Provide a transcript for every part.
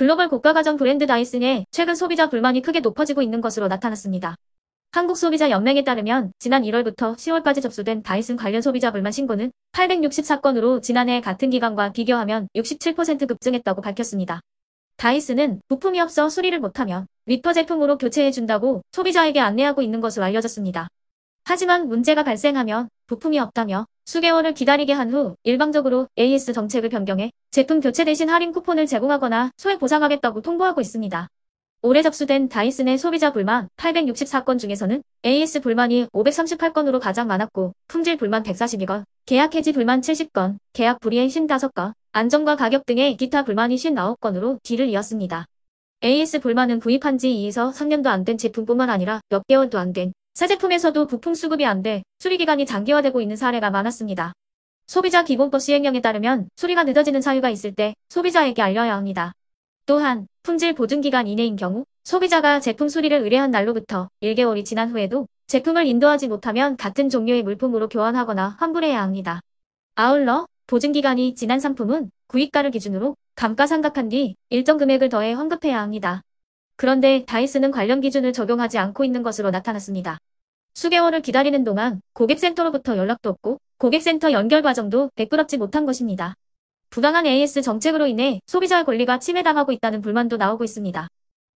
글로벌 고가 가전 브랜드 다이슨의 최근 소비자 불만이 크게 높아지고 있는 것으로 나타났습니다. 한국소비자연맹에 따르면 지난 1월부터 10월까지 접수된 다이슨 관련 소비자 불만 신고는 864건으로 지난해 같은 기간과 비교하면 67% 급증했다고 밝혔습니다. 다이슨은 부품이 없어 수리를 못하면 리퍼 제품으로 교체해준다고 소비자에게 안내하고 있는 것으로 알려졌습니다. 하지만 문제가 발생하면 부품이 없다며 수개월을 기다리게 한 후 일방적으로 AS 정책을 변경해 제품 교체 대신 할인 쿠폰을 제공하거나 소액 보상하겠다고 통보하고 있습니다. 올해 접수된 다이슨의 소비자 불만 864건 중에서는 AS 불만이 538건으로 가장 많았고 품질 불만 142건, 계약 해지 불만 70건, 계약 불이행 55건, 안전과 가격 등의 기타 불만이 59건으로 뒤를 이었습니다. AS 불만은 구입한 지 2에서 3년도 안 된 제품뿐만 아니라 몇 개월도 안 된 새 제품에서도 부품 수급이 안 돼 수리기간이 장기화되고 있는 사례가 많았습니다. 소비자 기본법 시행령에 따르면 수리가 늦어지는 사유가 있을 때 소비자에게 알려야 합니다. 또한 품질 보증기간 이내인 경우 소비자가 제품 수리를 의뢰한 날로부터 1개월이 지난 후에도 제품을 인도하지 못하면 같은 종류의 물품으로 교환하거나 환불해야 합니다. 아울러 보증기간이 지난 상품은 구입가를 기준으로 감가상각한 뒤 일정 금액을 더해 환급해야 합니다. 그런데 다이슨은 관련 기준을 적용하지 않고 있는 것으로 나타났습니다. 수개월을 기다리는 동안 고객센터로부터 연락도 없고 고객센터 연결 과정도 매끄럽지 못한 것입니다. 부당한 AS 정책으로 인해 소비자의 권리가 침해당하고 있다는 불만도 나오고 있습니다.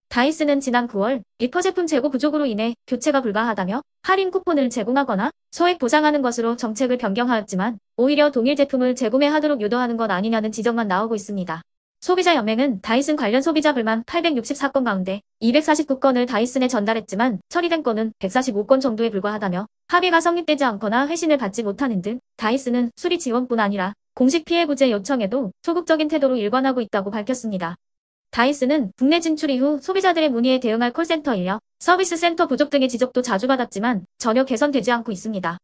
다이슨은 지난 9월 리퍼 제품 재고 부족으로 인해 교체가 불가하다며 할인 쿠폰을 제공하거나 소액 보상하는 것으로 정책을 변경하였지만 오히려 동일 제품을 재구매하도록 유도하는 것 아니냐는 지적만 나오고 있습니다. 소비자연맹은 다이슨 관련 소비자 불만 864건 가운데 249건을 다이슨에 전달했지만 처리된 건은 145건 정도에 불과하다며 합의가 성립되지 않거나 회신을 받지 못하는 등 다이슨은 수리 지원뿐 아니라 공식 피해 구제 요청에도 소극적인 태도로 일관하고 있다고 밝혔습니다. 다이슨은 국내 진출 이후 소비자들의 문의에 대응할 콜센터 인력, 서비스 센터 부족 등의 지적도 자주 받았지만 전혀 개선되지 않고 있습니다.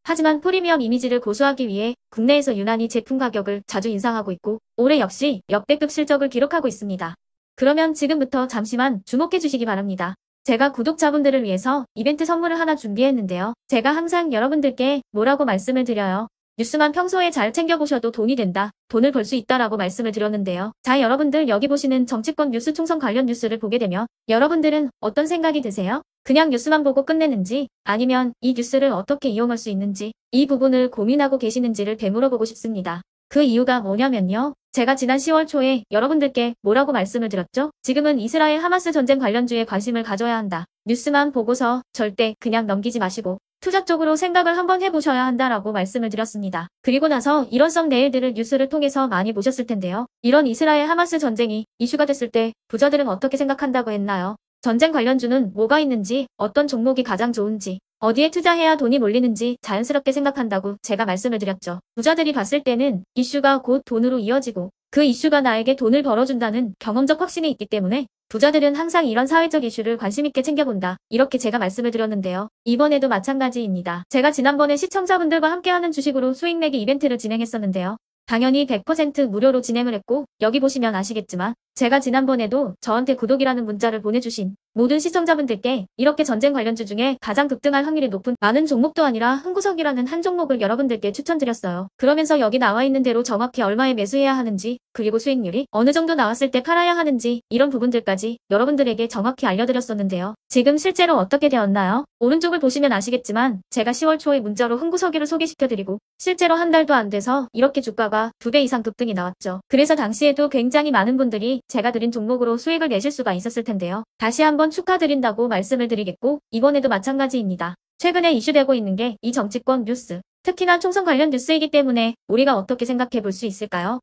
하지만 프리미엄 이미지를 고수하기 위해 국내에서 유난히 제품 가격을 자주 인상하고 있고 올해 역시 역대급 실적을 기록하고 있습니다. 그러면 지금부터 잠시만 주목해 주시기 바랍니다. 제가 구독자분들을 위해서 이벤트 선물을 하나 준비했는데요. 제가 항상 여러분들께 뭐라고 말씀을 드려요. 뉴스만 평소에 잘 챙겨보셔도 돈이 된다, 돈을 벌 수 있다라고 말씀을 드렸는데요. 자, 여러분들 여기 보시는 정치권 뉴스 총선 관련 뉴스를 보게 되면 여러분들은 어떤 생각이 드세요? 그냥 뉴스만 보고 끝내는지 아니면 이 뉴스를 어떻게 이용할 수 있는지 이 부분을 고민하고 계시는지를 되물어보고 싶습니다. 그 이유가 뭐냐면요. 제가 지난 10월 초에 여러분들께 뭐라고 말씀을 드렸죠? 지금은 이스라엘 하마스 전쟁 관련주에 관심을 가져야 한다. 뉴스만 보고서 절대 그냥 넘기지 마시고 투자 쪽으로 생각을 한번 해보셔야 한다라고 말씀을 드렸습니다. 그리고 나서 일원성 내일들을 뉴스를 통해서 많이 보셨을 텐데요. 이런 이스라엘 하마스 전쟁이 이슈가 됐을 때 부자들은 어떻게 생각한다고 했나요? 전쟁 관련주는 뭐가 있는지, 어떤 종목이 가장 좋은지, 어디에 투자해야 돈이 몰리는지 자연스럽게 생각한다고 제가 말씀을 드렸죠. 부자들이 봤을 때는 이슈가 곧 돈으로 이어지고 그 이슈가 나에게 돈을 벌어준다는 경험적 확신이 있기 때문에 부자들은 항상 이런 사회적 이슈를 관심있게 챙겨본다. 이렇게 제가 말씀을 드렸는데요. 이번에도 마찬가지입니다. 제가 지난번에 시청자분들과 함께하는 주식으로 수익 내기 이벤트를 진행했었는데요. 당연히 100% 무료로 진행을 했고 여기 보시면 아시겠지만 제가 지난번에도 저한테 구독이라는 문자를 보내주신 모든 시청자분들께 이렇게 전쟁 관련주 중에 가장 급등할 확률이 높은 많은 종목도 아니라 흥구석이라는 한 종목을 여러분들께 추천드렸어요. 그러면서 여기 나와 있는 대로 정확히 얼마에 매수해야 하는지 그리고 수익률이 어느 정도 나왔을 때 팔아야 하는지 이런 부분들까지 여러분들에게 정확히 알려드렸었는데요. 지금 실제로 어떻게 되었나요? 오른쪽을 보시면 아시겠지만 제가 10월 초에 문자로 흥구석이를 소개시켜드리고 실제로 한 달도 안 돼서 이렇게 주가가 2배 이상 급등이 나왔죠. 그래서 당시에도 굉장히 많은 분들이 제가 드린 종목으로 수익을 내실 수가 있었을 텐데요. 다시 한번 축하드린다고 말씀을 드리겠고 이번에도 마찬가지입니다. 최근에 이슈되고 있는 게 이 정치권 뉴스, 특히나 총선 관련 뉴스이기 때문에 우리가 어떻게 생각해 볼 수 있을까요?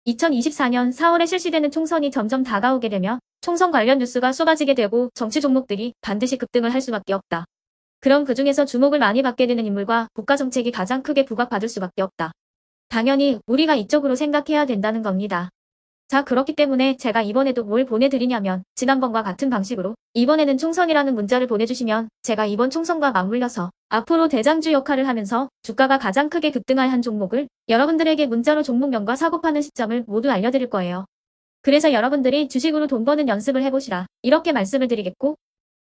2024년 4월에 실시되는 총선이 점점 다가오게 되면 총선 관련 뉴스가 쏟아지게 되고 정치 종목들이 반드시 급등을 할 수밖에 없다. 그럼 그 중에서 주목을 많이 받게 되는 인물과 국가 정책이 가장 크게 부각받을 수밖에 없다. 당연히 우리가 이쪽으로 생각해야 된다는 겁니다. 자, 그렇기 때문에 제가 이번에도 뭘 보내드리냐면 지난번과 같은 방식으로 이번에는 총선이라는 문자를 보내주시면 제가 이번 총선과 맞물려서 앞으로 대장주 역할을 하면서 주가가 가장 크게 급등할 한 종목을 여러분들에게 문자로 종목명과 사고 파는 시점을 모두 알려드릴 거예요. 그래서 여러분들이 주식으로 돈 버는 연습을 해보시라 이렇게 말씀을 드리겠고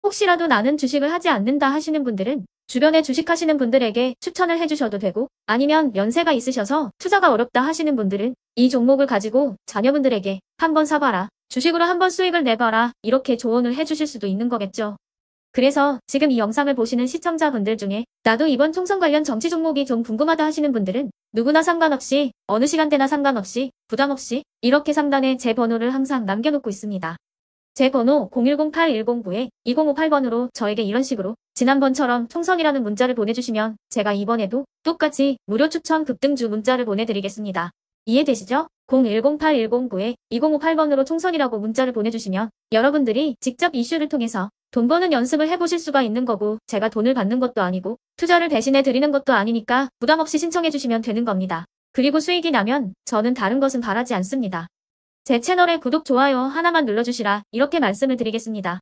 혹시라도 나는 주식을 하지 않는다 하시는 분들은 주변에 주식하시는 분들에게 추천을 해주셔도 되고 아니면 연세가 있으셔서 투자가 어렵다 하시는 분들은 이 종목을 가지고 자녀분들에게 한번 사봐라 주식으로 한번 수익을 내봐라. 이렇게 조언을 해주실 수도 있는 거겠죠. 그래서 지금 이 영상을 보시는 시청자분들 중에 나도 이번 총선 관련 정치 종목이 좀 궁금하다 하시는 분들은 누구나 상관없이 어느 시간대나 상관없이 부담 없이 이렇게 상단에 제 번호를 항상 남겨놓고 있습니다. 제 번호 010-8109-2058번으로 저에게 이런 식으로 지난번처럼 총선이라는 문자를 보내주시면 제가 이번에도 똑같이 무료 추천 급등주 문자를 보내드리겠습니다. 이해되시죠? 010-8109-2058번으로 총선이라고 문자를 보내주시면 여러분들이 직접 이슈를 통해서 돈 버는 연습을 해보실 수가 있는 거고 제가 돈을 받는 것도 아니고 투자를 대신해 드리는 것도 아니니까 부담 없이 신청해 주시면 되는 겁니다. 그리고 수익이 나면 저는 다른 것은 바라지 않습니다. 제 채널에 구독, 좋아요 하나만 눌러주시라 이렇게 말씀을 드리겠습니다.